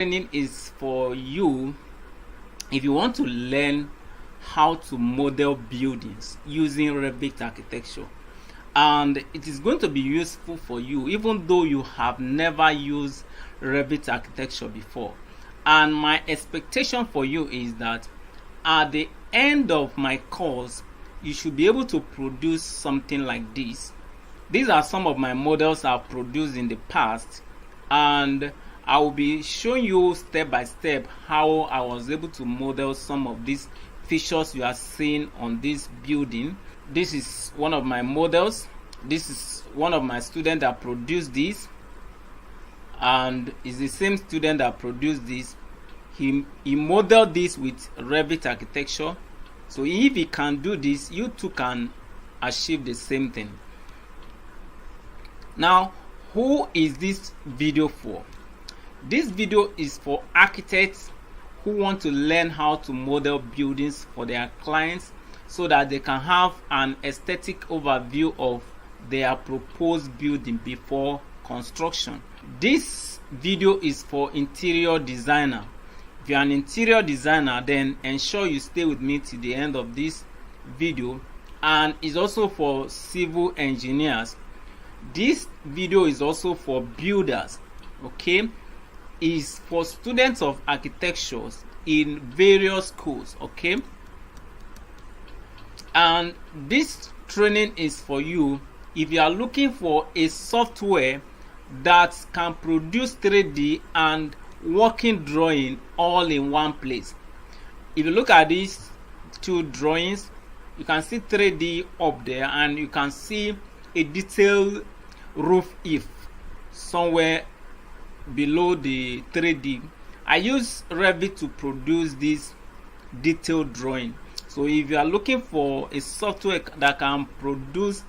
Training is for you if you want to learn how to model buildings using Revit architecture, and it is going to be useful for you even though you have never used Revit architecture before. And my expectation for you is that at the end of my course you should be able to produce something like this. These are some of my models I've produced in the past, and I will be showing you step by step how I was able to model some of these features you are seeing on this building. This is one of my models. This is one of my students that produced this, and it's the same student that produced this. He modeled this with Revit architecture. So if he can do this, you too can achieve the same thing. Now, who is this video for? This video is for architects who want to learn how to model buildings for their clients so that they can have an aesthetic overview of their proposed building before construction. This video is for interior designer. If you are an interior designer, then ensure you stay with me till the end of this video. And it's also for civil engineers. This video is also for builders. Okay, is for students of architecture in various schools. Okay, and this training is for you if you are looking for a software that can produce 3D and working drawing all in one place. If you look at these two drawings, you can see 3D up there, and you can see a detailed roof if somewhere below the 3D. I use Revit to produce this detailed drawing. So if you are looking for a software that can produce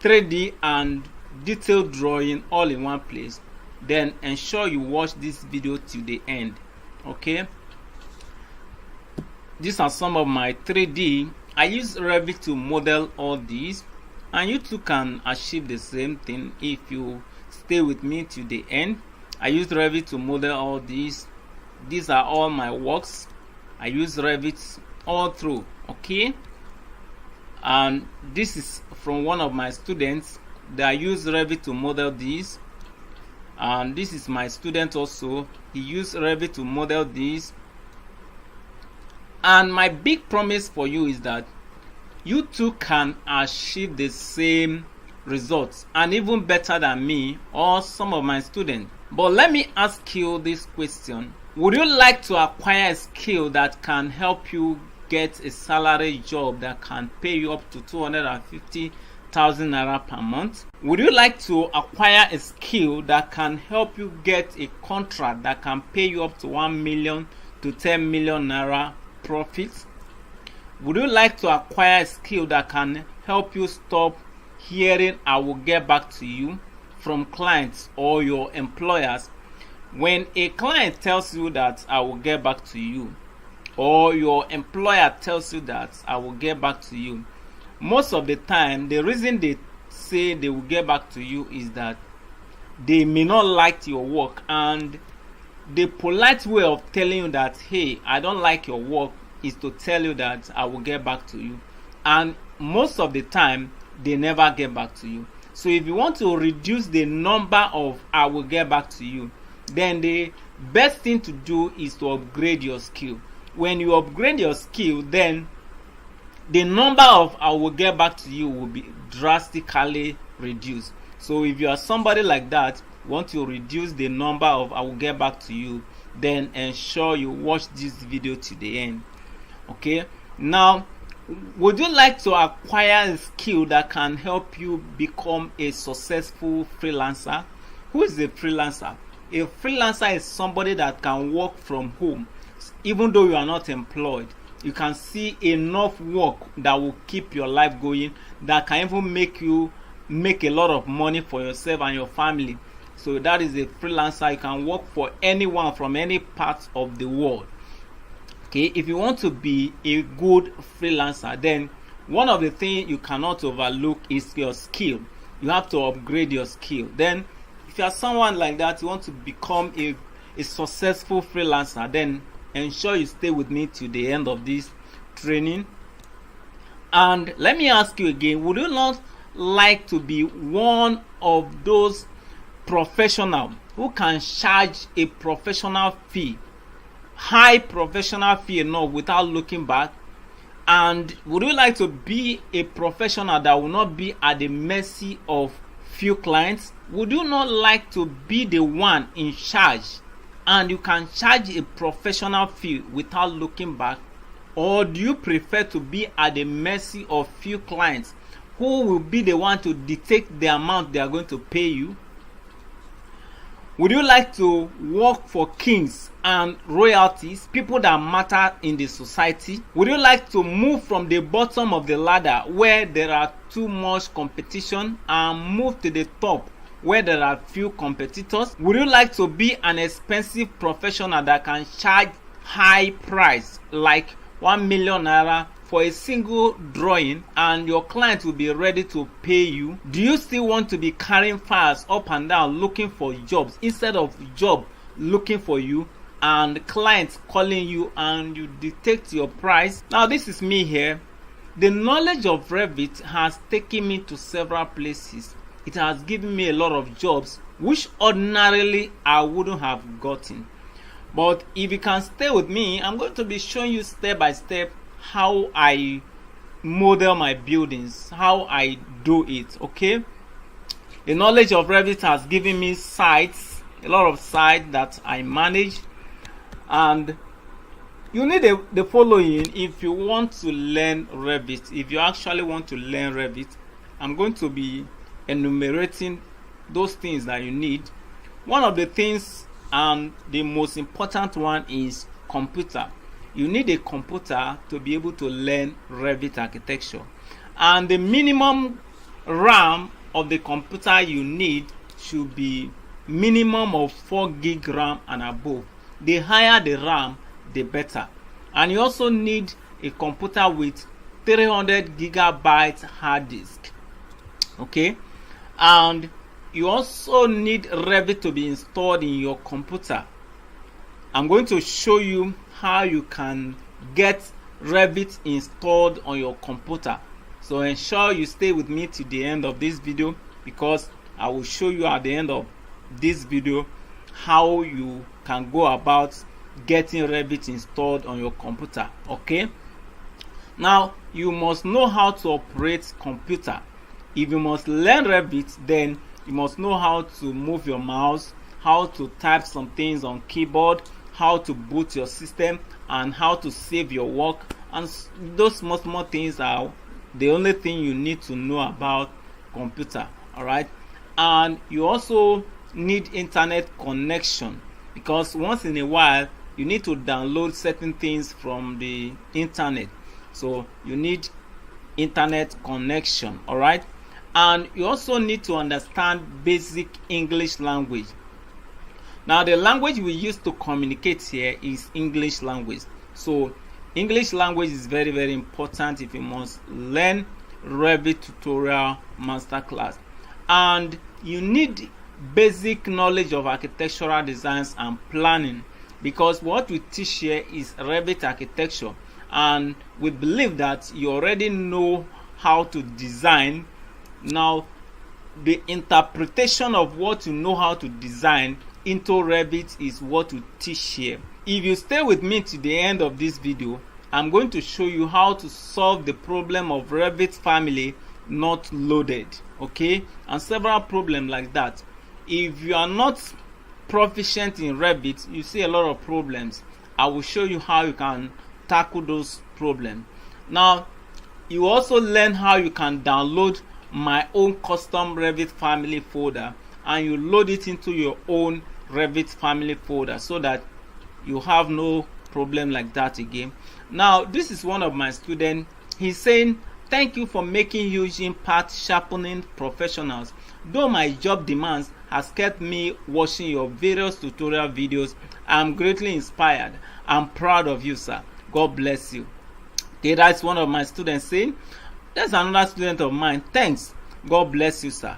3D and detailed drawing all in one place, then ensure you watch this video till the end. Okay, these are some of my 3D. I use Revit to model all these, and you too can achieve the same thing if you stay with me till the end. I use Revit to model all these. These are all my works. I use Revit all through. Okay, and this is from one of my students that I use Revit to model these. And this is my student also. He used Revit to model these. And my big promise for you is that you too can achieve the same results, and even better than me or some of my students. But let me ask you this question: would you like to acquire a skill that can help you get a salary job that can pay you up to 250,000 naira per month? Would you like to acquire a skill that can help you get a contract that can pay you up to 1 million to 10 million naira profits? Would you like to acquire a skill that can help you stop hearing "I will get back to you" from clients or your employers? When a client tells you that "I will get back to you," or your employer tells you that "I will get back to you," most of the time the reason they say they will get back to you is that they may not like your work, and the polite way of telling you that "hey, I don't like your work" is to tell you that "I will get back to you," and most of the time they never get back to you. So if you want to reduce the number of "I will get back to you," then the best thing to do is to upgrade your skill. When you upgrade your skill, then the number of "I will get back to you" will be drastically reduced. So if you are somebody like that, want to reduce the number of "I will get back to you," then ensure you watch this video to the end. Okay, now would you like to acquire a skill that can help you become a successful freelancer? Who is a freelancer? A freelancer is somebody that can work from home even though you are not employed. You can see enough work that will keep your life going, that can even make you make a lot of money for yourself and your family. So that is a freelancer. You can work for anyone from any part of the world. Okay, if you want to be a good freelancer, then one of the things you cannot overlook is your skill. You have to upgrade your skill. Then if you are someone like that, you want to become a successful freelancer, then ensure you stay with me till the end of this training. And let me ask you again, would you not like to be one of those professionals who can charge a professional fee, high professional fee enough without looking back? And would you like to be a professional that will not be at the mercy of few clients? Would you not like to be the one in charge and you can charge a professional fee without looking back? Or do you prefer to be at the mercy of few clients who will be the one to dictate the amount they are going to pay you? Would you like to work for kings and royalties, people that matter in the society? Would you like to move from the bottom of the ladder where there are too much competition and move to the top where there are few competitors? Would you like to be an expensive professional that can charge high price like 1 million naira for a single drawing and your client will be ready to pay you? Do you still want to be carrying files up and down looking for jobs instead of job looking for you and clients calling you and you dictate your price? Now this is me here. The knowledge of Revit has taken me to several places. It has given me a lot of jobs which ordinarily I wouldn't have gotten. But if you can stay with me, I'm going to be showing you step by step how I model my buildings, how I do it, okay? The knowledge of Revit has given me sites, a lot of sites that I manage. And you need the following if you want to learn Revit. If you actually want to learn Revit, I'm going to be enumerating those things that you need. One of the things and the most important one is computer. You need a computer to be able to learn Revit architecture. And the minimum RAM of the computer you need should be minimum of 4 gig RAM and above. The higher the RAM, the better. And you also need a computer with 300 gigabytes hard disk. Okay? And you also need Revit to be installed in your computer. I'm going to show you how you can get Revit installed on your computer. So ensure you stay with me to the end of this video, because I will show you at the end of this video how you can go about getting Revit installed on your computer. Okay? Now you must know how to operate computer. If you must learn Revit, then you must know how to move your mouse, how to type some things on keyboard, how to boot your system, and how to save your work. And those small things are the only thing you need to know about computer. All right? And you also need internet connection, because once in a while you need to download certain things from the internet. So you need internet connection. All right? And you also need to understand basic English language. Now the language we use to communicate here is English language. So English language is very, very important if you must learn Revit tutorial masterclass. And you need basic knowledge of architectural designs and planning, because what we teach here is Revit architecture, and we believe that you already know how to design. Now the interpretation of what you know how to design into Revit is what we teach here. If you stay with me to the end of this video, I'm going to show you how to solve the problem of Revit family not loaded, okay, and several problems like that. If you are not proficient in Revit, you see a lot of problems. I will show you how you can tackle those problems. Now you also learn how you can download my own custom Revit family folder, and you load it into your own Revit family folder so that you have no problem like that again. Now this is one of my students. He's saying, thank you for making huge impact sharpening professionals. Though my job demands has kept me watching your various tutorial videos, I'm greatly inspired. I'm proud of you, sir. God bless you. Okay, that's one of my students saying. There's another student of mine. Thanks. God bless you, sir.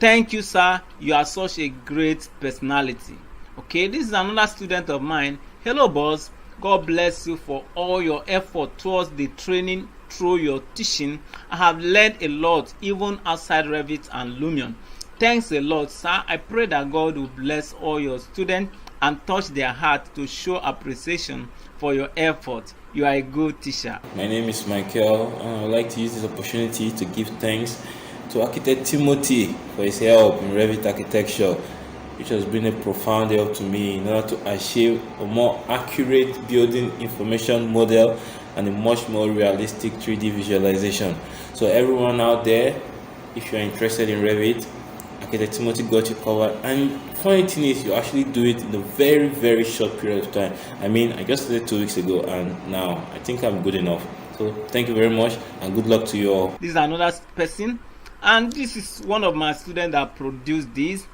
Thank you, sir. You are such a great personality. Okay, this is another student of mine. Hello boss, God bless you for all your effort towards the training through your teaching. I have learned a lot even outside Revit and Lumion. Thanks a lot, sir. I pray that God will bless all your students and touch their heart to show appreciation for your effort. You are a good teacher. My name is Michael, and I would like to use this opportunity to give thanks to Architect Timothy for his help in Revit architecture, which has been a profound help to me in order to achieve a more accurate building information model and a much more realistic 3D visualization. So everyone out there, if you're interested in Revit, Architect Timothy got you covered. And funny thing is, you actually do it in a very, very short period of time. I mean, I just did it 2 weeks ago, and now I think I'm good enough. So thank you very much, and good luck to you all. This is another person, and this is one of my students that produced this.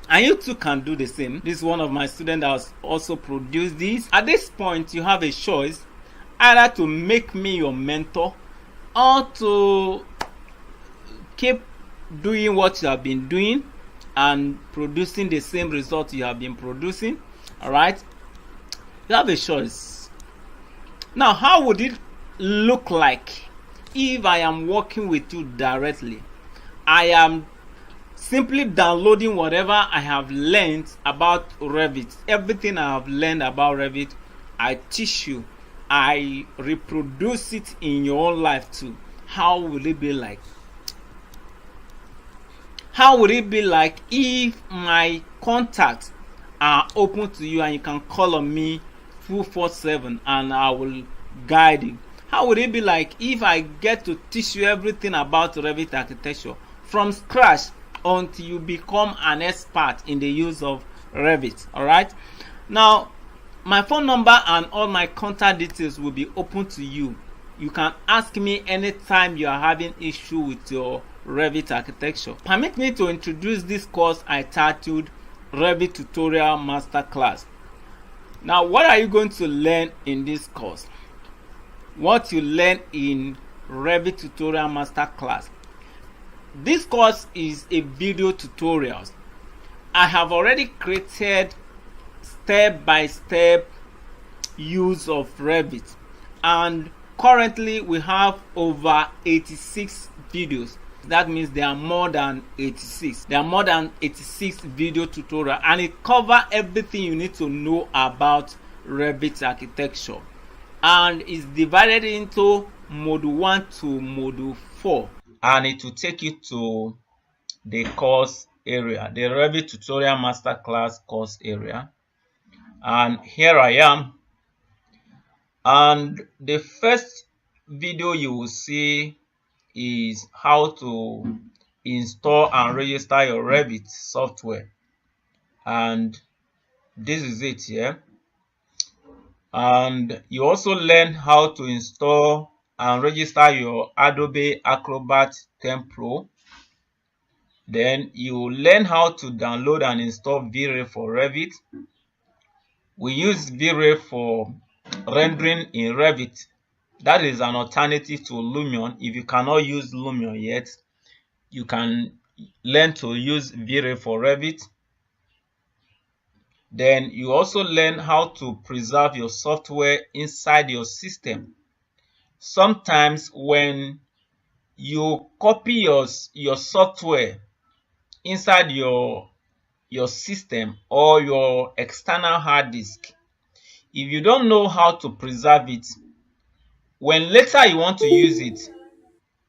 And you too can do the same. This is one of my students that has also produced this. At this point, you have a choice either to make me your mentor or to keep doing what you have been doing and producing the same result you have been producing. All right, you have a choice. Now, how would it look like if I am working with you directly? I am simply downloading whatever I have learned about Revit. Everything I have learned about Revit, I teach you. I reproduce it in your own life too. How will it be like? How would it be like if my contacts are open to you and you can call on me 247 and I will guide you? How would it be like if I get to teach you everything about Revit architecture from scratch until you become an expert in the use of Revit? All right. Now, my phone number and all my contact details will be open to you. You can ask me anytime you are having issue with your Revit architecture. Permit me to introduce this course I titled Revit Tutorial Masterclass. Now, what are you going to learn in this course? What you learn in Revit Tutorial Masterclass. This course is a video tutorial. I have already created step-by-step use of Revit, and currently we have over 86 videos. That means there are more than 86. There are more than 86 video tutorials, and it covers everything you need to know about Revit architecture, and is divided into module 1 to module 4, and it will take you to the course area, the Revit Tutorial Masterclass course area. And here I am, and the first video you will see is how to install and register your Revit software, and this is it here. And you also learn how to install and register your Adobe Acrobat 10 Pro. Then you learn how to download and install V-Ray for Revit. We use V-Ray for rendering in Revit. That is an alternative to Lumion. If you cannot use Lumion yet, you can learn to use V-Ray for Revit. Then you also learn how to preserve your software inside your system. Sometimes when you copy your software inside your system or your external hard disk, if you don't know how to preserve it, when later you want to use it,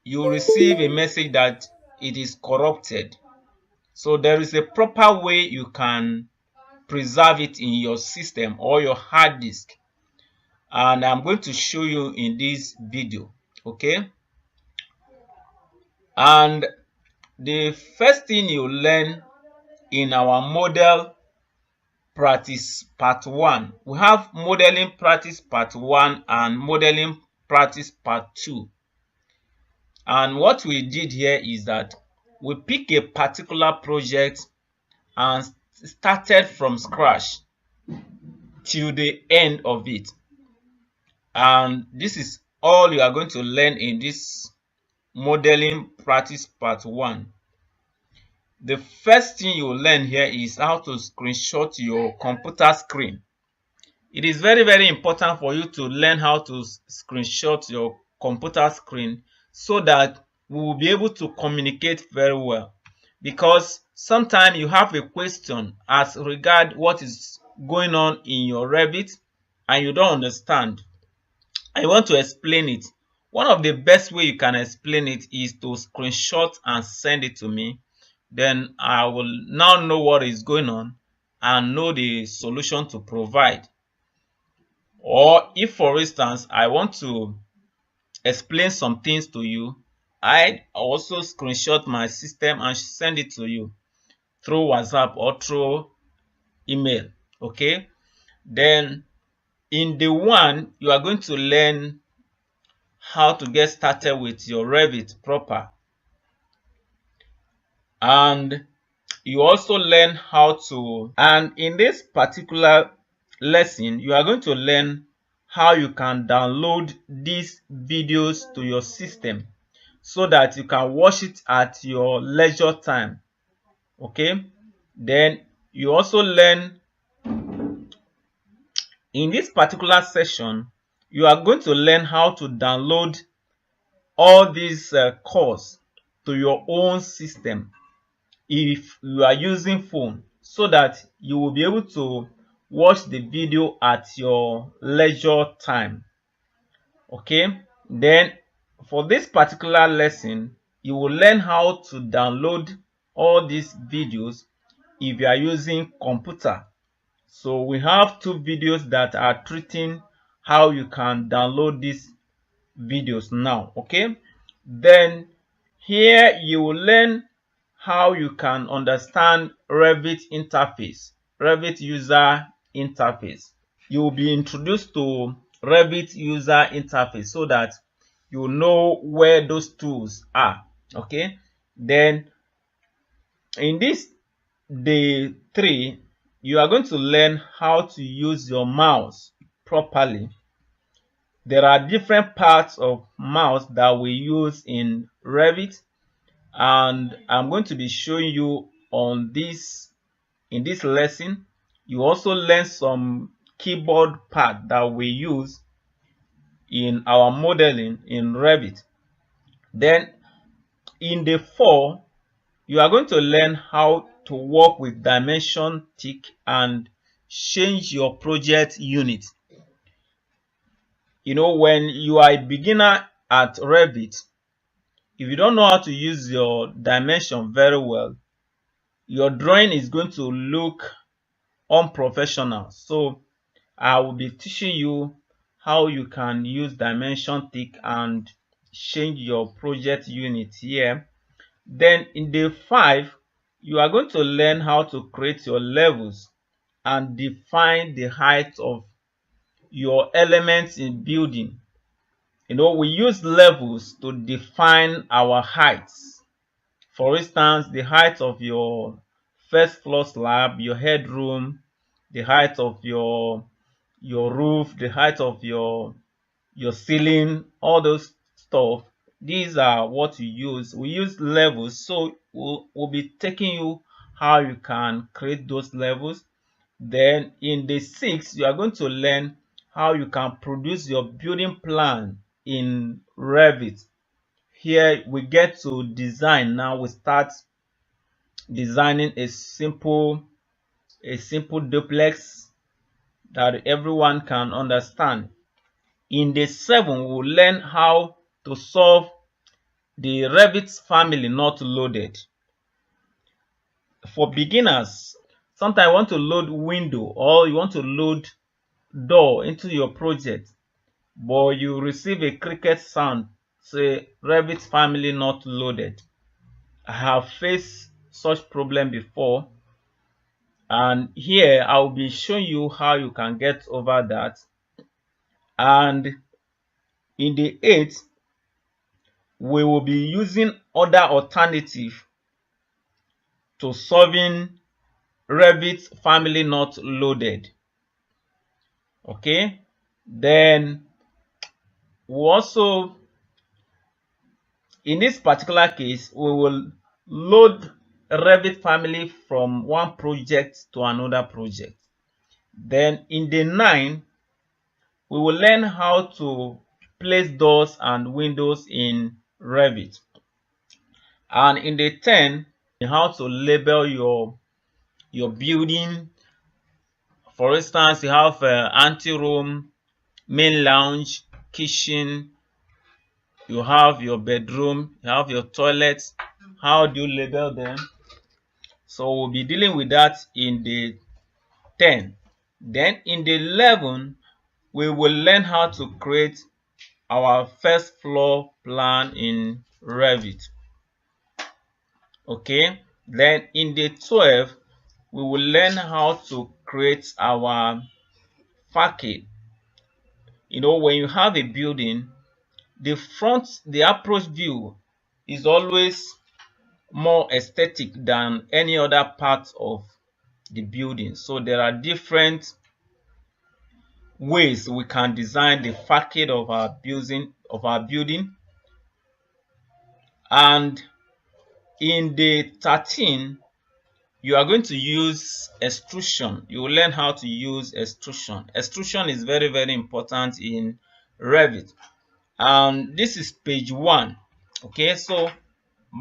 you receive a message that it is corrupted. So there is a proper way you can preserve it in your system or your hard disk, and I'm going to show you in this video. Okay, and the first thing you learn in our model practice part 1, we have modeling practice part 1 and modeling practice part 2. And what we did here is that we pick a particular project and started from scratch till the end of it. And this is all you are going to learn in this modeling practice part 1. the first thing you will learn here is how to screenshot your computer screen. It is very, very important for you to learn how to screenshot your computer screen so that we will be able to communicate very well. Because sometimes you have a question as regard what is going on in your Revit and you don't understand. I want to explain it. One of the best way you can explain it is to screenshot and send it to me. Then I will now know what is going on and know the solution to provide. Or if, for instance, I want to explain some things to you, I also screenshot my system and send it to you through WhatsApp or through email. Okay. Then in the one, you are going to learn how to get started with your Revit proper. And you also learn how to, and in this particular lesson, you are going to learn how you can download these videos to your system so that you can watch it at your leisure time. Okay. Then you also learn in this particular session, you are going to learn how to download all these courses to your own system if you are using phone, so that you will be able to watch the video at your leisure time. Okay. Then for this particular lesson, you will learn how to download all these videos if you are using computer. So we have two videos that are treating how you can download these videos now. Okay. Then here you will learn how you can understand Revit interface, Revit user interface. You will be introduced to Revit user interface so that you know where those tools are. Okay. Then in this day 3, you are going to learn how to use your mouse properly. There are different parts of mouse that we use in Revit, and I'm going to be showing you on this in this lesson. You also learn some keyboard part that we use in our modeling in Revit. Then in the 4, you are going to learn how to work with dimension tick and change your project unit. You know, when you are a beginner at Revit, if you don't know how to use your dimension very well, your drawing is going to look unprofessional. So I will be teaching you how you can use dimension tick and change your project unit here. Then in day 5, you are going to learn how to create your levels and define the height of your elements in building. You know, we use levels to define our heights. For instance, the height of your first floor slab, your headroom, the height of your roof, the height of your ceiling, all those stuff. These are what we use. We use levels, so we'll be taking you how you can create those levels. Then in the 6, you are going to learn how you can produce your building plan in Revit. Here we get to design. Now we start designing a simple duplex that everyone can understand. In the 7, we will learn how to solve the Revit family not loaded. For beginners, sometimes you want to load window or you want to load door into your project, but you receive a cricket sound say Revit family not loaded. I have faced such problem before, and here I will be showing you how you can get over that. And in the 8, we will be using other alternative to solving Revit family not loaded. Okay. Then we in this particular case, we will load Revit family from one project to another project. Then in day 9, we will learn how to place doors and windows in Revit. And in day 10, how to label your building. For instance, you have anteroom, main lounge, kitchen, you have your bedroom, you have your toilets. How do you label them? So we'll be dealing with that in the 10. Then in the 11, we will learn how to create our first floor plan in Revit. Okay. Then in the 12, we will learn how to create our facade. When you have a building, the approach view is always more aesthetic than any other part of the building. So there are different ways we can design the facade of our building. And in the 13, you are going to use extrusion. You will learn how to use extrusion. Extrusion is very, very important in Revit. And this is page 1. Okay, so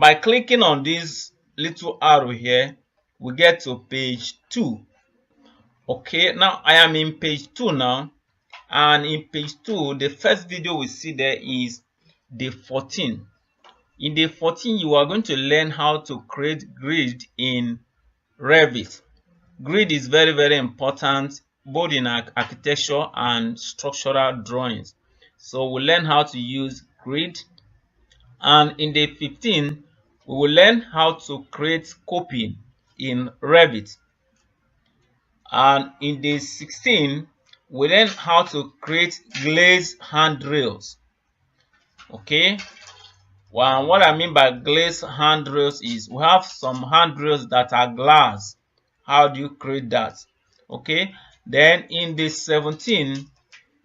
by clicking on this little arrow here, we get to page 2. Okay, now I am in page 2 now. And in page 2, the first video we see there is day 14. In day 14, you are going to learn how to create grid in Revit. Grid is very, very important both in architecture and structural drawings. So we'll learn how to use grid. And in day 15, we will learn how to create coping in Revit. And in day 16, we learn how to create glazed handrails. Okay. Well, what I mean by glazed handrails is we have some handrails that are glass. How do you create that? Okay. Then in day 17,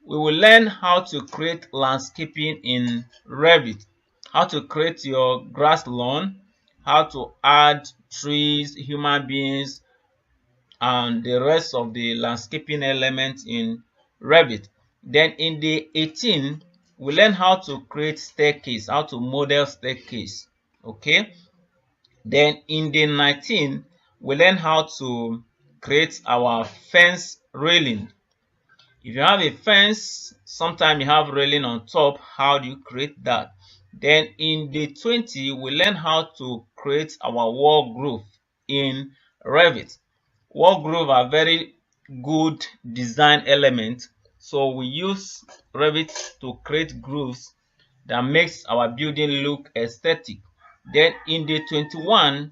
we will learn how to create landscaping in Revit. How to create your grass lawn, how to add trees, human beings, and the rest of the landscaping elements in Revit. Then in the 18, we learn how to create staircase, how to model staircase. Okay. Then in the 19, we learn how to create our fence railing. If you have a fence, sometimes you have railing on top. How do you create that? Then in the 20, we learn how to create our wall groove in Revit. Wall groove are very good design elements. So we use Revit to create grooves that makes our building look aesthetic. Then in the 21,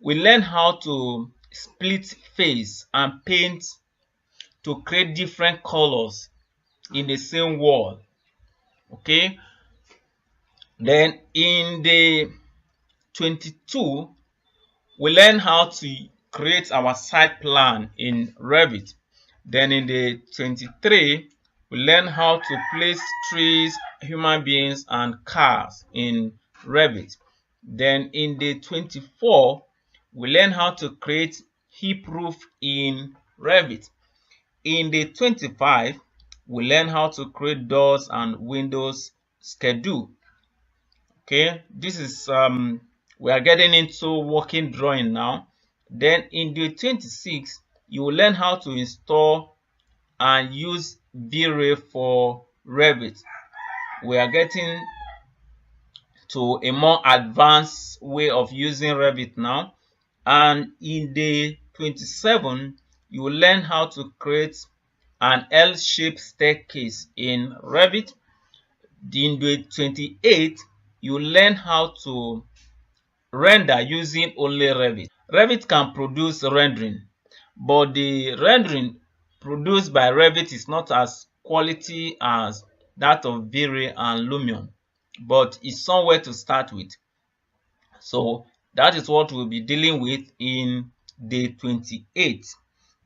we learn how to split face and paint to create different colors in the same wall. Okay. Then in the 22, we learn how to create our site plan in Revit. Then in the 23, we learn how to place trees, human beings, and cars in Revit. Then in the 24, we learn how to create hip roof in Revit. In the 25, we learn how to create doors and windows schedule. Okay, this is we are getting into working drawing now. Then in the 26, you will learn how to install and use V-Ray for Revit. We are getting to a more advanced way of using Revit now. And in the 27, you will learn how to create an L-shaped staircase in Revit. In the 28, you will learn how to render using only Revit. Revit can produce rendering, but the rendering produced by Revit is not as quality as that of V-Ray and Lumion, but it's somewhere to start with. So that is what we'll be dealing with in day 28.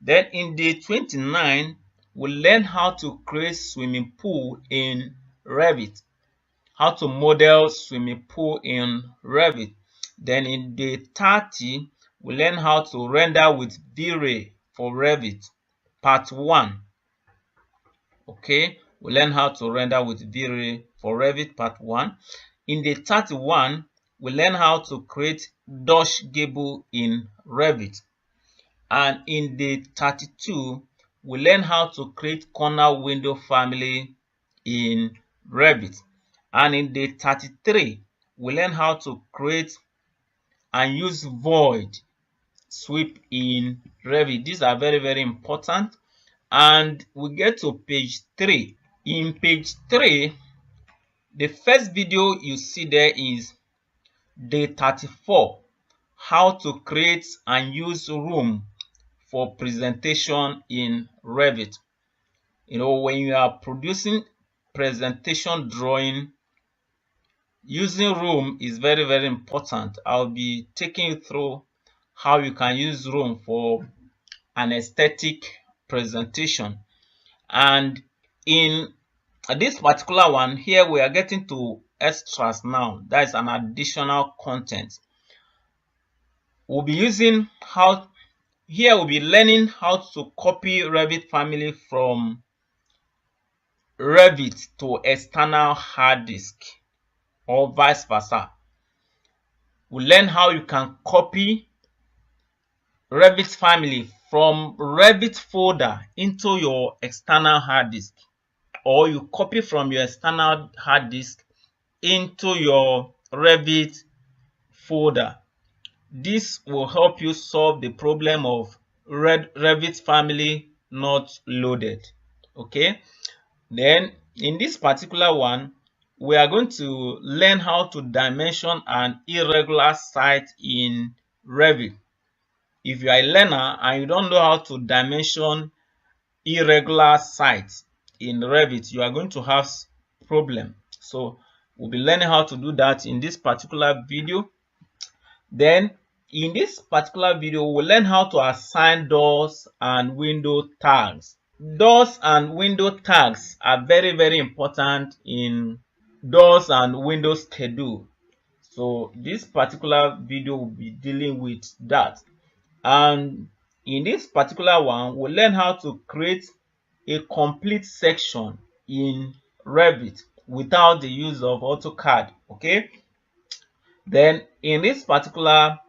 Then in day 29, we'll learn how to create swimming pool in Revit. How to model swimming pool in Revit. Then in day 30, we learn how to render with V-Ray for Revit, part 1. Okay, we learn how to render with V-Ray for Revit, part 1. In day 31, we learn how to create Dutch gable in Revit. And in day 32, we learn how to create corner window family in Revit. And in day 33, we learn how to create and use void sweep in Revit. These are very, very important. And we get to page 3. In page 3, the first video you see there is day 34, how to create and use room for presentation in Revit. You know, when you are producing presentation drawing, using room is very, very important. I'll be taking you through how you can use room for an aesthetic presentation. And in this particular one here, we are getting to extras now. That is an additional content. We'll be using here we'll be learning how to copy Revit family from Revit to external hard disk or vice versa. We'll learn how you can copy Revit family from Revit folder into your external hard disk, or you copy from your external hard disk into your Revit folder. This will help you solve the problem of Revit family not loaded. Okay, then in this particular one, we are going to learn how to dimension an irregular site in Revit. If you are a learner and you don't know how to dimension irregular sites in Revit, you are going to have problem. So we'll be learning how to do that in this particular video. Then in this particular video, we'll learn how to assign doors and window tags. Doors and window tags are very, very important in doors and window schedule. So this particular video will be dealing with that. And in this particular one, we'll learn how to create a complete section in Revit without the use of AutoCAD. Okay. Then in this particular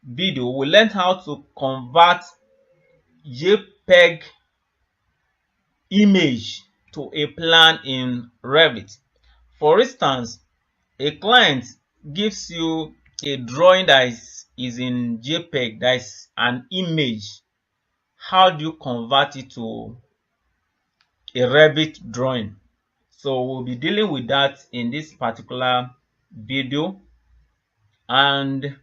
video, we learned how to convert JPEG image to a plan in Revit. For instance, a client gives you a drawing that is in JPEG, that is an image. How do you convert it to a Revit drawing? So we'll be dealing with that in this particular video, and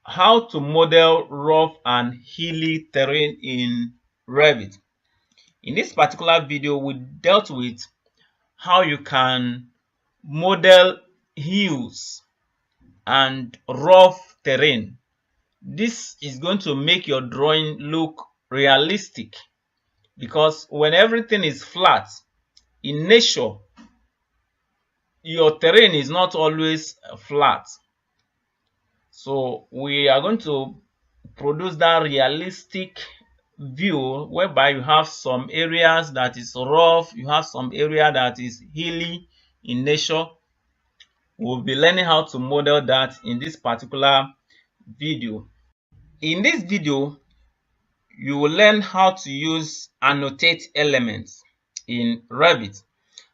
how to model rough and hilly terrain in Revit. In this particular video, we dealt with how you can model hills and rough terrain. This is going to make your drawing look realistic, because when everything is flat in nature, your terrain is not always flat. So we are going to produce that realistic view whereby you have some areas that is rough, you have some area that is hilly in nature. We'll be learning how to model that in this particular video. In this video, you will learn how to use annotate elements in Revit.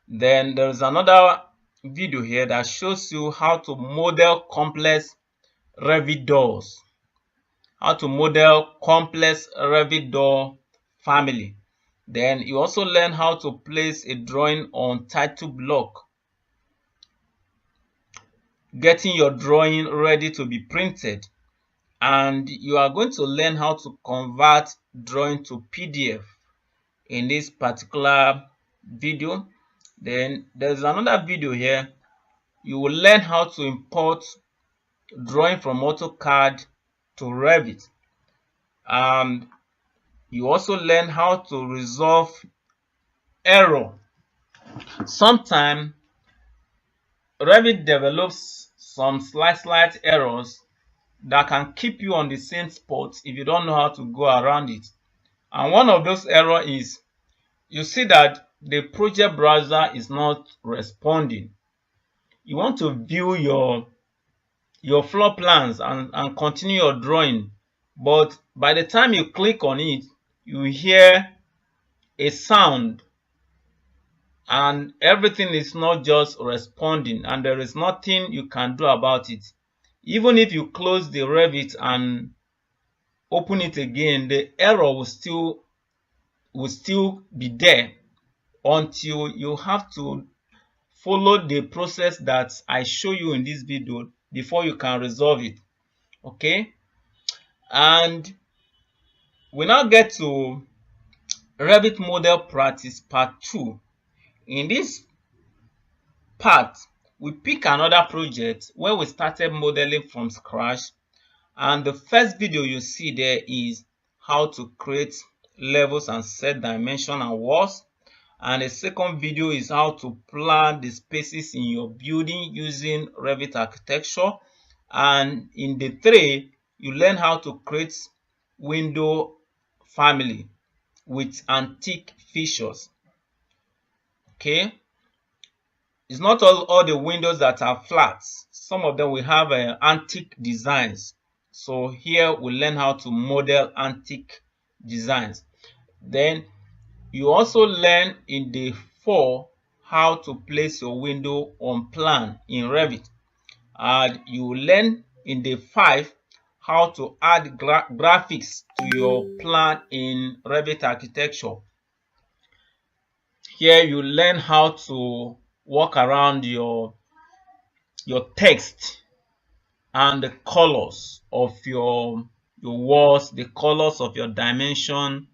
Then there's another video here that shows you how to model complex Revit doors. How to model complex Revit door family. Then you also learn how to place a drawing on title block, getting your drawing ready to be printed. And you are going to learn how to convert drawing to PDF in this particular video. Then there's another video here. You will learn how to import drawing from AutoCAD to Revit. And you also learn how to resolve error. Sometimes Revit develops some slight errors that can keep you on the same spot if you don't know how to go around it. And one of those errors is you see that the project browser is not responding. You want to view your floor plans and continue your drawing, but by the time you click on it, you hear a sound and everything is not just responding, and there is nothing you can do about it. Even if you close the Revit and open it again, the error will still be there until you have to follow the process that I show you in this video before you can resolve it. Okay, and we now get to Revit model practice part 2. In this part, we pick another project where we started modeling from scratch, and the first video you see there is how to create levels and set dimension and walls, and the second video is how to plan the spaces in your building using Revit architecture, and in the 3 you learn how to create window family with antique features. Okay, it's not all the windows that are flat. Some of them will have antique designs. So here we learn how to model antique designs. Then you also learn in the 4 how to place your window on plan in Revit. And you learn in the 5 how to add graphics to your plan in Revit architecture. Here you learn how to work around your text and the colors of your walls, the colors of your dimension.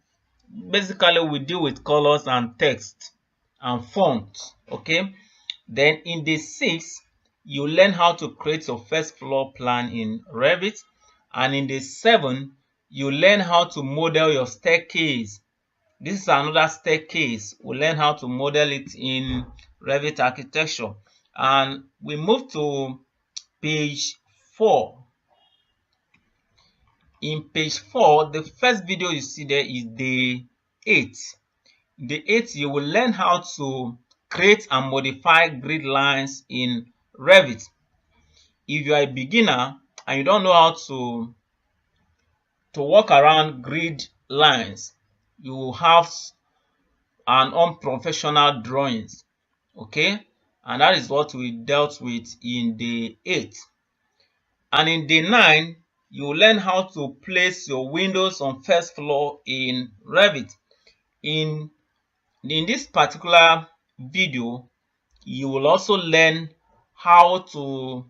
Basically, we deal with colors and text and font. Okay, then in the 6 you learn how to create your first floor plan in Revit, and in the 7 you learn how to model your staircase. This is another staircase. We learn how to model it in Revit architecture, and we move to page 4. In page 4, the first video you see there is day 8. Day 8, you will learn how to create and modify grid lines in Revit. If you are a beginner and you don't know how to work around grid lines, you will have an unprofessional drawings. Okay, and that is what we dealt with in day 8. And in day 9, you will learn how to place your windows on first floor in Revit. In this particular video, you will also learn how to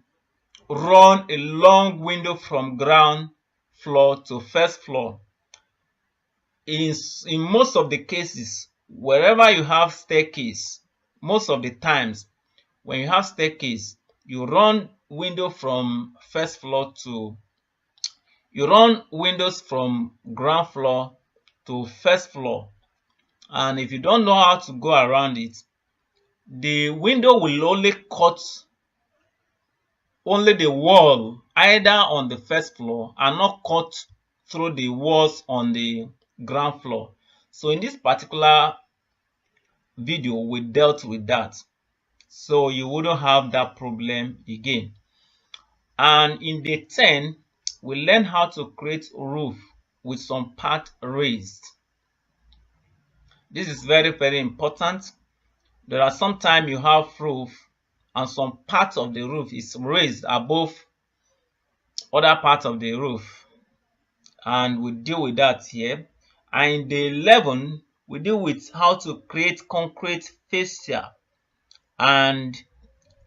run a long window from ground floor to first floor. In most of the cases, wherever you have staircase, most of the times when you have staircase, you run window from first floor to you run windows from ground floor to first floor. And if you don't know how to go around it, the window will only cut only the wall either on the first floor and not cut through the walls on the ground floor. So in this particular video, we dealt with that, so you wouldn't have that problem again. And in day 10, we learn how to create roof with some part raised. This is very, very important. There are sometimes you have roof and some part of the roof is raised above other parts of the roof, and we deal with that here. And in day 11, we deal with how to create concrete fascia, and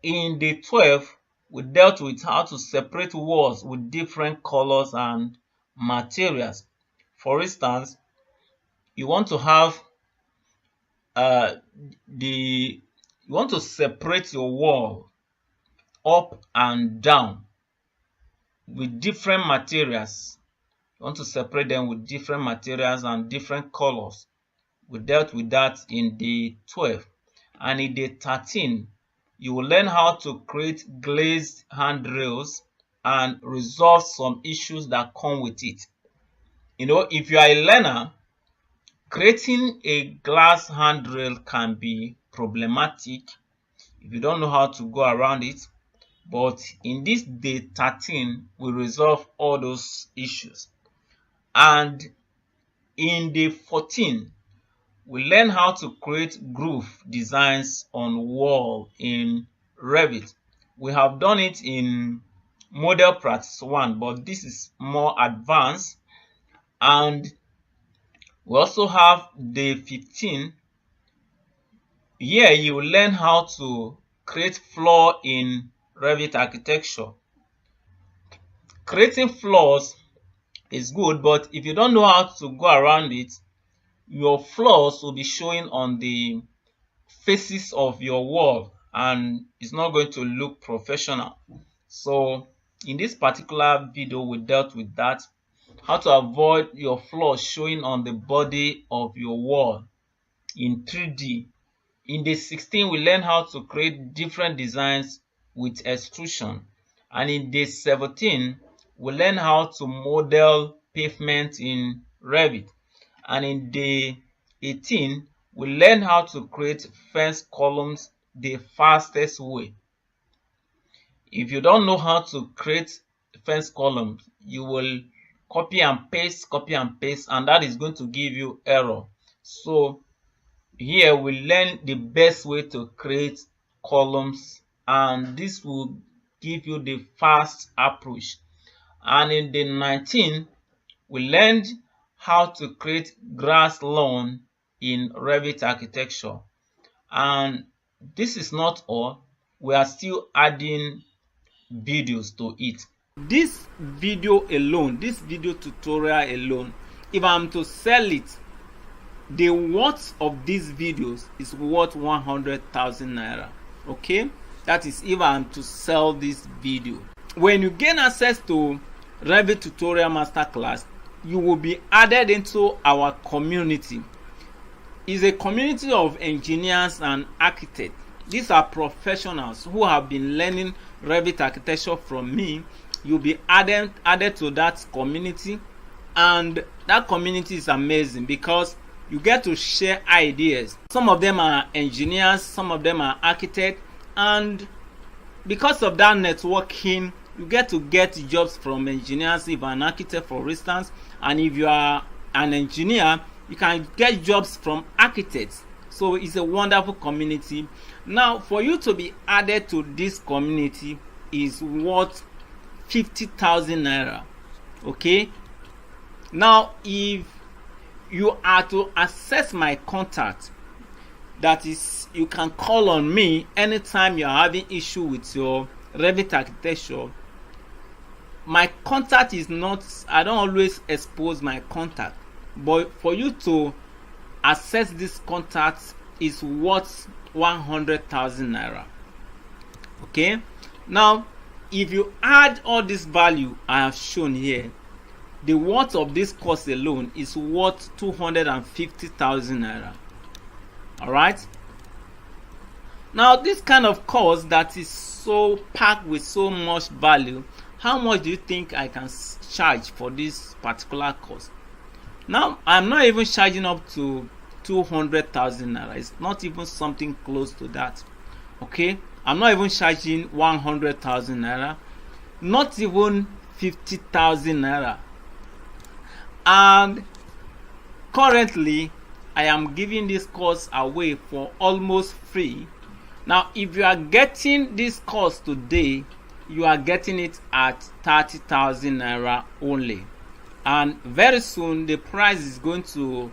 in day 12, we dealt with how to separate walls with different colors and materials. For instance, you want to have you want to separate your wall up and down with different materials. You want to separate them with different materials and different colors. We dealt with that in day 12. And in day 13, you will learn how to create glazed handrails and resolve some issues that come with it. If you are a learner, creating a glass handrail can be problematic if you don't know how to go around it. But in this day 13, we resolve all those issues. And in day 14, we learn how to create groove designs on wall in Revit. We have done it in model practice 1, but this is more advanced. And we also have day 15. Here you will learn how to create floor in Revit architecture. Creating floors is good, but if you don't know how to go around it, your floors will be showing on the faces of your wall and it's not going to look professional. So in this particular video, we dealt with that, how to avoid your floors showing on the body of your wall in 3D. In day 16, we learn how to create different designs with extrusion. And in day 17, we learn how to model pavement in Revit. And in day 18, we learn how to create fence columns the fastest way. If you don't know how to create fence columns, you will copy and paste, and that is going to give you error. So here we learn the best way to create columns, and this will give you the fast approach. And in day 19, we learned how to create grass lawn in Revit architecture. And this is not all. We are still adding videos to it. This video alone, this video tutorial alone, if I'm to sell it, the worth of these videos is worth 100,000 naira. Okay, that is if I'm to sell this video. When you gain access to Revit tutorial masterclass, you will be added into our community. It's a community of engineers and architects. These are professionals who have been learning Revit architecture from me. You'll be added to that community, and that community is amazing because you get to share ideas. Some of them are engineers, some of them are architects, and because of that networking, you get to get jobs from engineers. If an architect, for instance, and if you are an engineer, you can get jobs from architects. So it's a wonderful community. Now, for you to be added to this community is worth 50,000 naira. Okay. Now, if you are to access my contact, that is, you can call on me anytime you are having issue with your Revit architecture. My contact is not, I don't always expose my contact, but for you to access this contact is worth 100,000 naira. Okay. Now, if you add all this value I have shown here, the worth of this course alone is worth 250,000 naira. All right. Now, this kind of course that is so packed with so much value, how much do you think I can charge for this particular course? Now, I'm not even charging up to 200,000 naira. It's not even something close to that. Okay, I'm not even charging 100,000 naira, not even 50,000 naira. And currently, I am giving this course away for almost free. Now, if you are getting this course today, you are getting it at 30,000 naira only. And very soon, the price is going to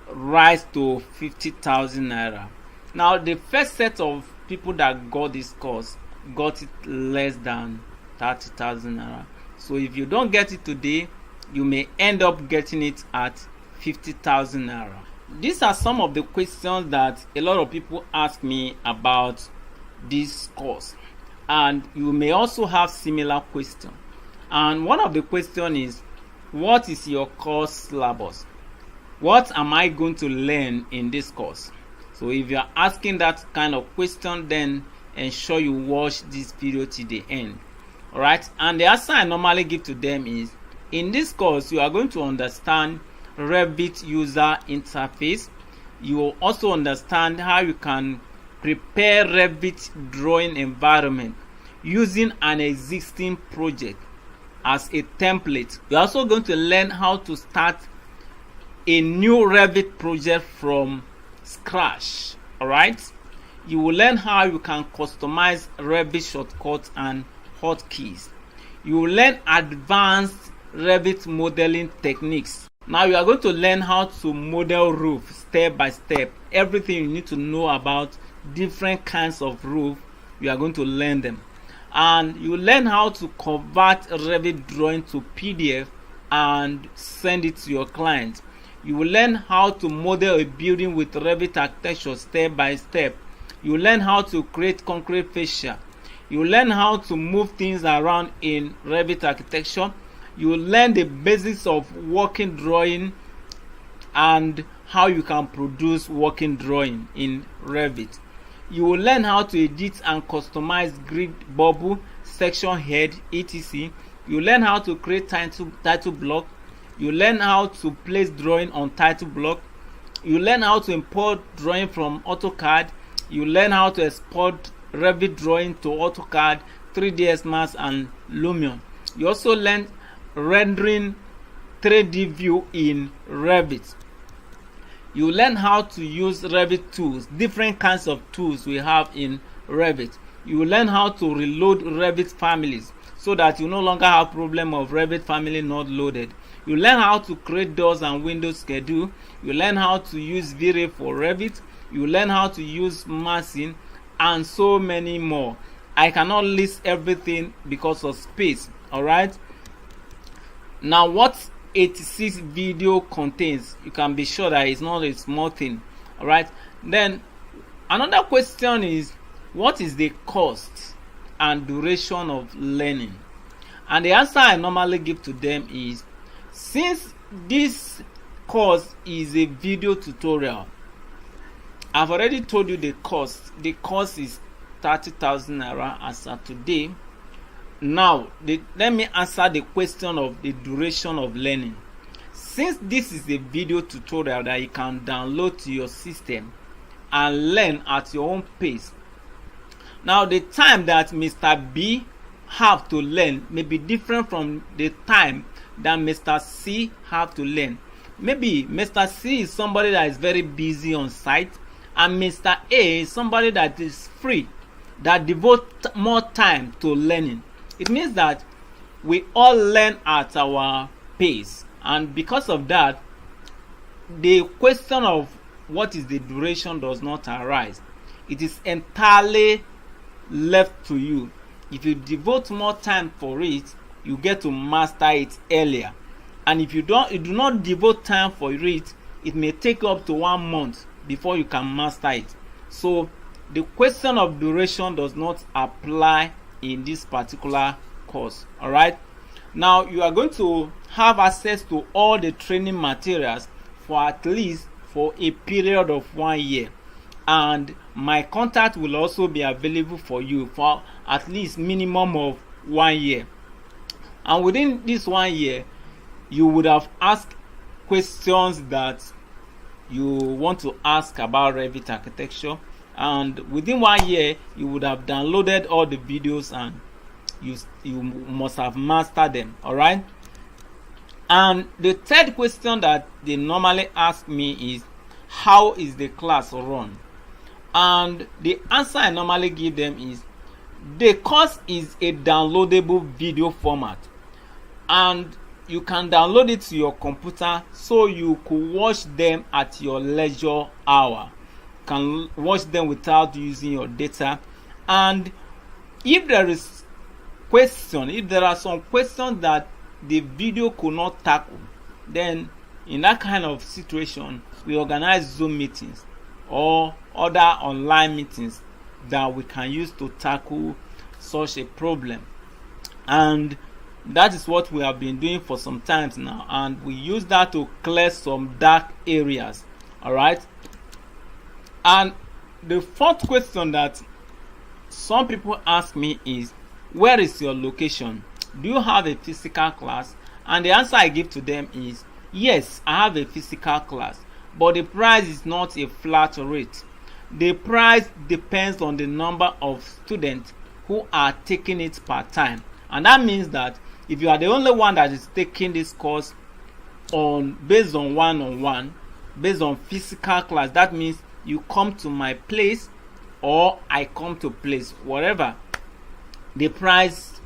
rise to 50,000 naira. Now, the first set of people that got this course got it less than 30,000 naira. So if you don't get it today, you may end up getting it at 50,000 naira. These are some of the questions that a lot of people ask me about this course, and you may also have similar questions. And one of the questions is, what is your course syllabus? What am I going to learn in this course? So if you are asking that kind of question, then ensure you watch this video till the end. Alright, and the answer I normally give to them is, in this course you are going to understand Revit user interface. You will also understand how you can prepare Revit drawing environment using an existing project as a template. You're also going to learn how to start a new Revit project from scratch. Alright, you will learn how you can customize Revit shortcuts and hotkeys. You will learn advanced Revit modeling techniques. Now you are going to learn how to model roof step by step. Everything you need to know about different kinds of roof, you are going to learn them. And you learn how to convert Revit drawing to PDF and send it to your client. You will learn how to model a building with Revit architecture step by step. You will learn how to create concrete fascia. You will learn how to move things around in Revit architecture. You will learn the basics of working drawing and how you can produce working drawing in Revit. You will learn how to edit and customize grid, bubble, section head, etc. You will learn how to create title block. You will learn how to place drawing on title block. You will learn how to import drawing from AutoCAD. You will learn how to export Revit drawing to AutoCAD, 3ds Max and Lumion. You also learn rendering 3D view in Revit. You learn how to use Revit tools, different kinds of tools we have in Revit. You will learn how to reload Revit families so that you no longer have problem of Revit family not loaded. You learn how to create doors and windows schedule. You learn how to use V-Ray for Revit. You learn how to use massing and so many more. I cannot list everything because of space. Alright. Now what 86 video contains, you can be sure that it's not a small thing. Alright, then another question is, what is the cost and duration of learning? And the answer I normally give to them is, since this course is a video tutorial, I've already told you the cost. The cost is 30,000 naira as of today. Now, let me answer the question of the duration of learning. Since this is a video tutorial that you can download to your system and learn at your own pace, now the time that Mr. B have to learn may be different from the time that Mr. C have to learn. Maybe Mr. C is somebody that is very busy on site, and Mr. A is somebody that is free, that devote more time to learning. It means that we all learn at our pace, and because of that, the question of what is the duration does not arise. It is entirely left to you. If you devote more time for it, you get to master it earlier, and if you do not devote time for it, it may take up to 1 month before you can master it. So the question of duration does not apply in this particular course. All right, now you are going to have access to all the training materials for at least for a period of 1 year, and my contact will also be available for you for at least minimum of 1 year. And within this 1 year, you would have asked questions that you want to ask about Revit architecture, and within 1 year you would have downloaded all the videos and you must have mastered them. All right. And the third question that they normally ask me is, how is the class run? And the answer I normally give them is, the course is a downloadable video format, and you can download it to your computer so you could watch them at your leisure hour. You can watch them without using your data. And if there are some questions that the video could not tackle, then in that kind of situation we organize Zoom meetings or other online meetings that we can use to tackle such a problem. And that is what we have been doing for some times now, and we use that to clear some dark areas. All right. And the fourth question that some people ask me is, where is your location? Do you have a physical class? And the answer I give to them is yes, I have a physical class, but the price is not a flat rate. The price depends on the number of students who are taking it per time, and that means that if you are the only one that is taking this course based on one-on-one, based on physical class, that means you come to my place or I come to place, whatever, the price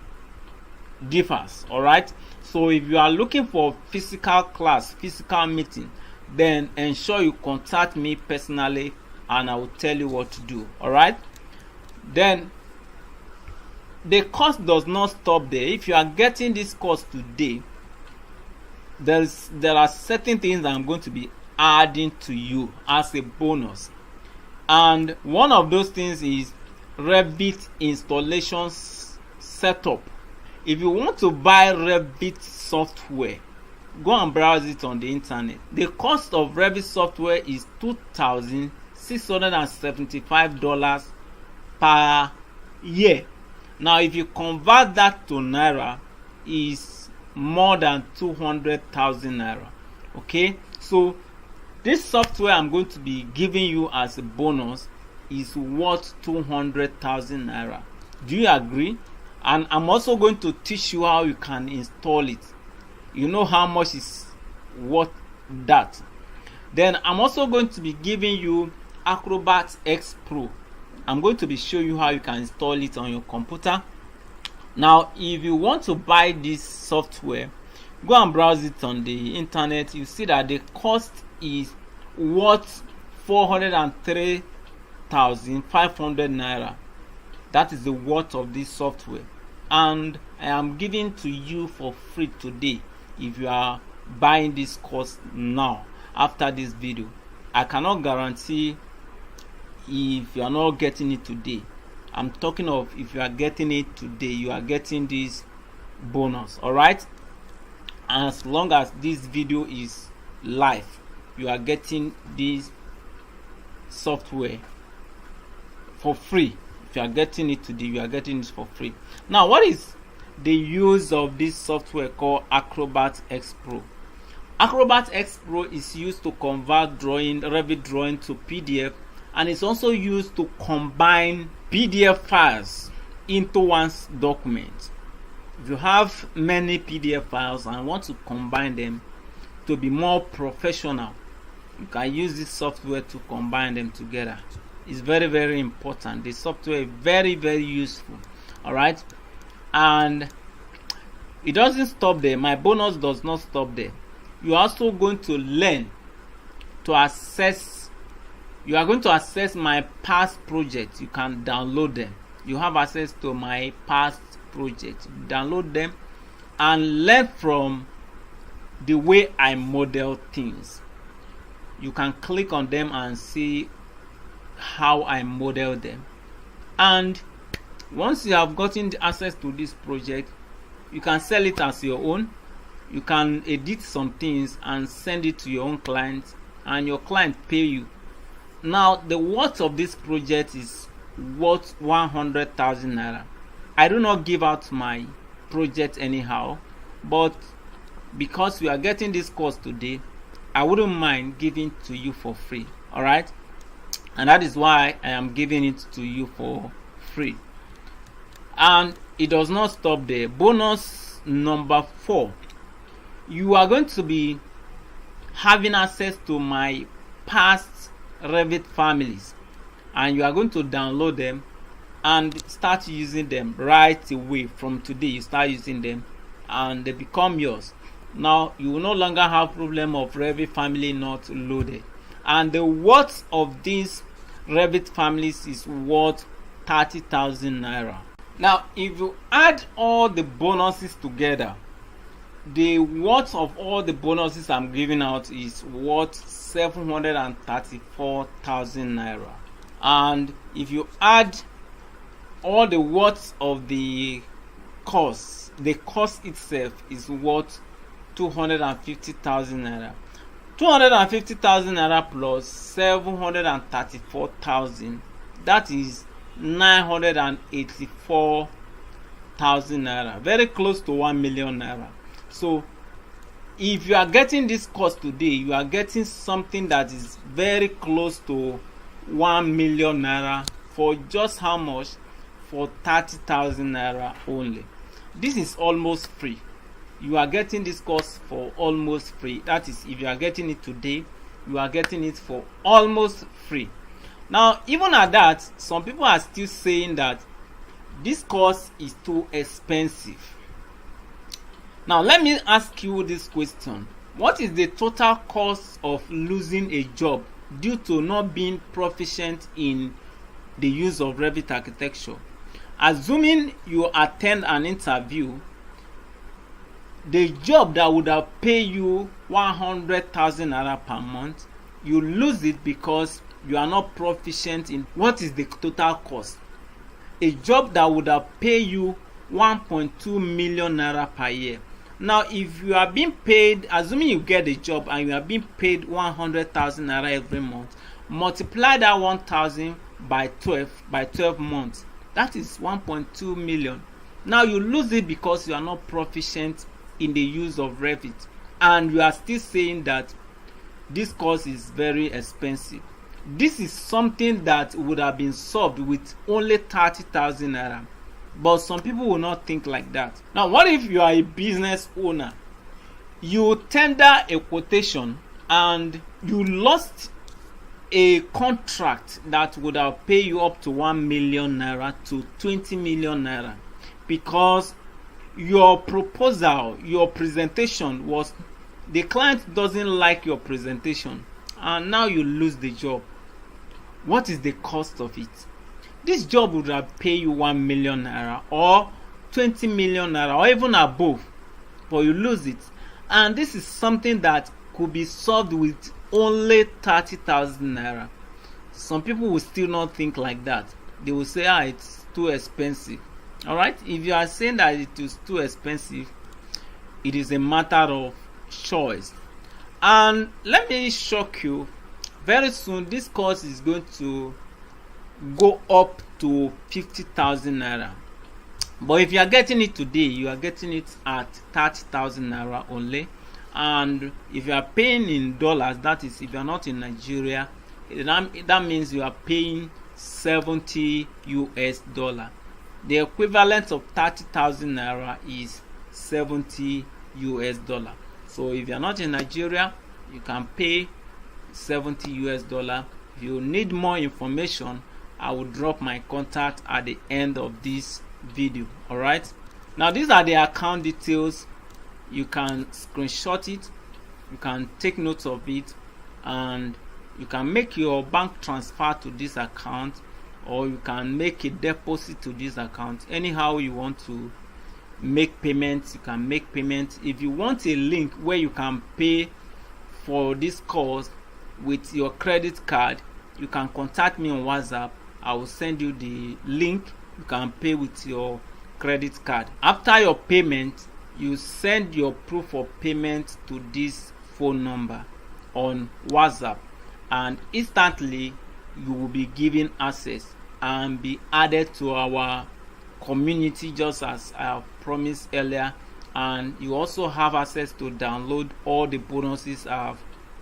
differs. All right, so if you are looking for physical class, physical meeting, then ensure you contact me personally and I will tell you what to do. All right, then the course does not stop there. If you are getting this course today, there are certain things that I'm going to be adding to you as a bonus, and one of those things is Revit installation setup. If you want to buy Revit software, go and browse it on the internet. The cost of Revit software is $2,675 per year. Now if you convert that to naira, is more than 200,000 naira. Okay, so this software I'm going to be giving you as a bonus is worth 200,000 naira. Do you agree? And I'm also going to teach you how you can install it. You know how much is worth that. Then I'm also going to be giving you Acrobat X Pro. I'm going to be showing you how you can install it on your computer. Now if you want to buy this software, go and browse it on the internet. You see that the cost is worth 403,500 naira. That is the worth of this software, and I am giving to you for free today if you are buying this course now after this video. I cannot guarantee if you are not getting it today. I'm talking of if you are getting it today, you are getting this bonus. All right, as long as this video is live, you are getting this software for free. If you are getting it today, you are getting it for free. Now what is the use of this software called Acrobat X Pro? Acrobat X Pro is used to convert Revit drawing to PDF, and it's also used to combine PDF files into one document. If you have many PDF files and want to combine them to be more professional, you can use this software to combine them together. It's very, very important. The software is very, very useful. All right, and it doesn't stop there. My bonus does not stop there. You are also going to learn to access. You are going to access my past projects. You can download them. You have access to my past projects. Download them and learn from the way I model things. You can click on them and see how I model them. And once you have gotten the access to this project, you can sell it as your own. You can edit some things and send it to your own client, and your client pay you. Now the worth of this project is worth 100,000 naira. I do not give out my project anyhow, but because we are getting this course today, I wouldn't mind giving to you for free. All right, and that is why I am giving it to you for free. And it does not stop there. Bonus number 4, you are going to be having access to my past Revit families, and you are going to download them and start using them right away. From today you start using them and they become yours. Now you will no longer have problem of Revit family not loaded, and the worth of these Revit families is worth 30,000 naira. Now if you add all the bonuses together, the worth of all the bonuses I'm giving out is worth 734,000 naira. And if you add all the worth of the course itself is worth 250,000 naira. 250,000 naira plus 734,000, that is 984,000 naira, very close to 1 million naira. So if you are getting this course today, you are getting something that is very close to 1 million naira for just how much? For 30,000 naira only. This is almost free. You are getting this course for almost free. That is, if you are getting it today, you are getting it for almost free. Now, even at that, some people are still saying that this course is too expensive. Now, let me ask you this question. What is the total cost of losing a job due to not being proficient in the use of Revit architecture? Assuming you attend an interview, the job that would have paid you 100,000 naira per month, you lose it because you are not proficient in what is the total cost. A job that would have paid you 1.2 million naira per year. Now, if you are being paid, assuming you get a job and you are being paid 100,000 naira every month, multiply that 1,000 by 12 months. That is 1.2 million. Now you lose it because you are not proficient in the use of Revit, and you are still saying that this course is very expensive. This is something that would have been solved with only 30,000 naira, but some people will not think like that. Now, what if you are a business owner? You tender a quotation and you lost a contract that would have paid you up to 1 million naira to 20 million naira because your proposal, your presentation was, the client doesn't like your presentation, and now you lose the job. What is the cost of it? This job would have paid you 1 million naira or 20 million naira or even above, but you lose it. And this is something that could be solved with only 30,000 naira. Some people will still not think like that. They will say, it's too expensive. Alright, if you are saying that it is too expensive, it is a matter of choice. And let me shock you, very soon this course is going to go up to 50,000 naira. But if you are getting it today, you are getting it at 30,000 naira only. And if you are paying in dollars, that is, if you are not in Nigeria, that means you are paying 70 US dollar. The equivalent of 30,000 naira is 70 US dollar. So if you are not in Nigeria, you can pay 70 US dollar. If you need more information, I will drop my contact at the end of this video. All right, now these are the account details. You can screenshot it, you can take notes of it, and you can make your bank transfer to this account, or you can make a deposit to this account. Anyhow you want to make payments, you can make payments. If you want a link where you can pay for this course with your credit card, you can contact me on WhatsApp. I will send you the link. You can pay with your credit card. After your payment, you send your proof of payment to this phone number on WhatsApp, and instantly you will be given access and be added to our community, just as I have promised earlier. And you also have access to download all the bonuses I have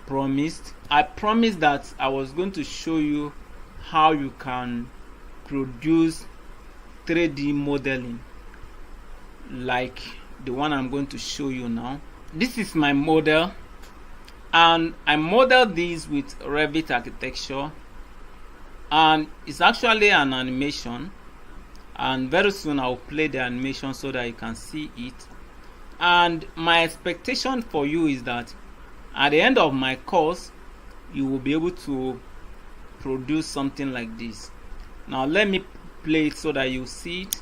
promised. I promised that I was going to show you how you can produce 3D modeling like the one I'm going to show you now. This is my model, and I modeled this with Revit architecture, and it's actually an animation, and very soon I'll play the animation so that you can see it. And my expectation for you is that at the end of my course, you will be able to produce something like this. Now let me play it so that you see it.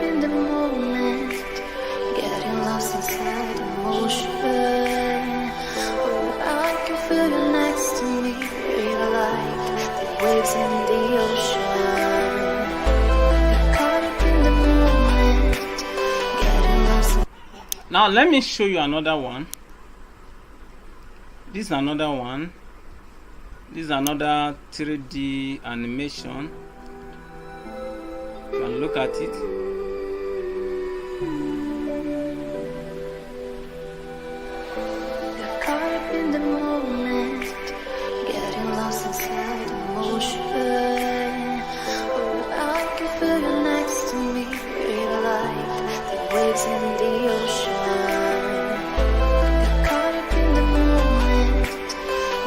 In the moment, getting lost inside emotion. Oh, I can feel you next to me, feel like the waves in the ocean. Caught up in the moment, getting lost. Now let me show you another one. This is another one. This is another 3D animation. You can look at it. Got caught up in the moment, getting lost inside emotion. Oh, I can feel you next to me, feel like the waves in the ocean. Got caught up in the moment,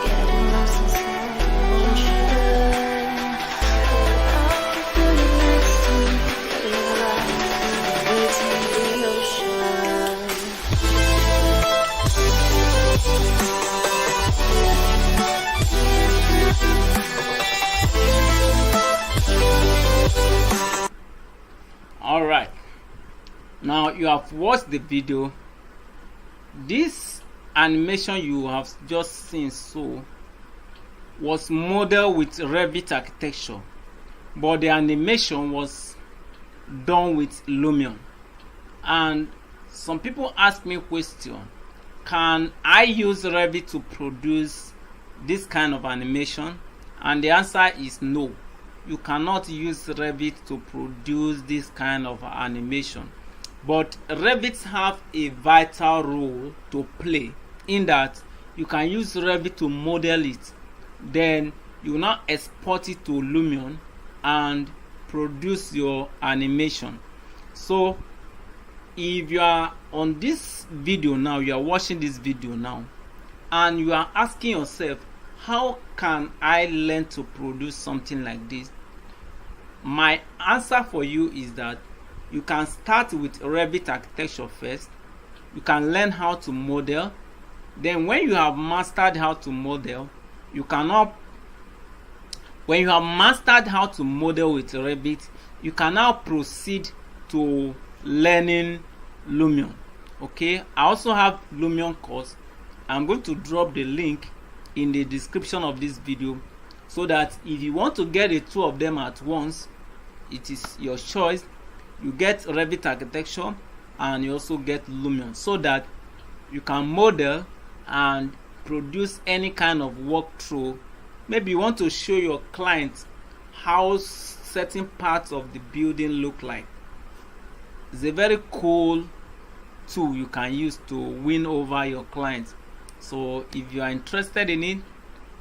getting lost inside emotion. Oh, I can feel you next to me, feel like the waves in the ocean. All right, now you have watched the video. This animation you have just seen was modeled with Revit architecture, but the animation was done with Lumion. And some people ask me question, can I use Revit to produce this kind of animation? And the answer is no. You cannot use Revit to produce this kind of animation. But Revit have a vital role to play in that you can use Revit to model it. Then you now export it to Lumion and produce your animation. So if you are on this video now, you are watching this video now, and you are asking yourself, how can I learn to produce something like this? My answer for you is that you can start with Revit architecture first. You can learn how to model. Then when you have mastered how to model, when you have mastered how to model with Revit, you can now proceed to learning Lumion. Okay, I also have Lumion course. I'm going to drop the link in the description of this video, so that if you want to get the two of them at once, it is your choice. You get Revit architecture and you also get Lumion, so that you can model and produce any kind of walkthrough. Maybe you want to show your clients how certain parts of the building look like. It's a very cool tool you can use to win over your clients. So if you are interested in it,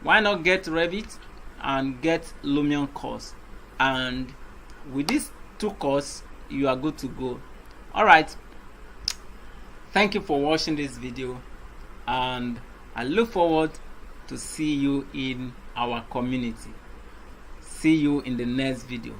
why not get Revit and get Lumion course? And with these two courses, you are good to go. All right, thank you for watching this video, and I look forward to see you in our community. See you in the next video.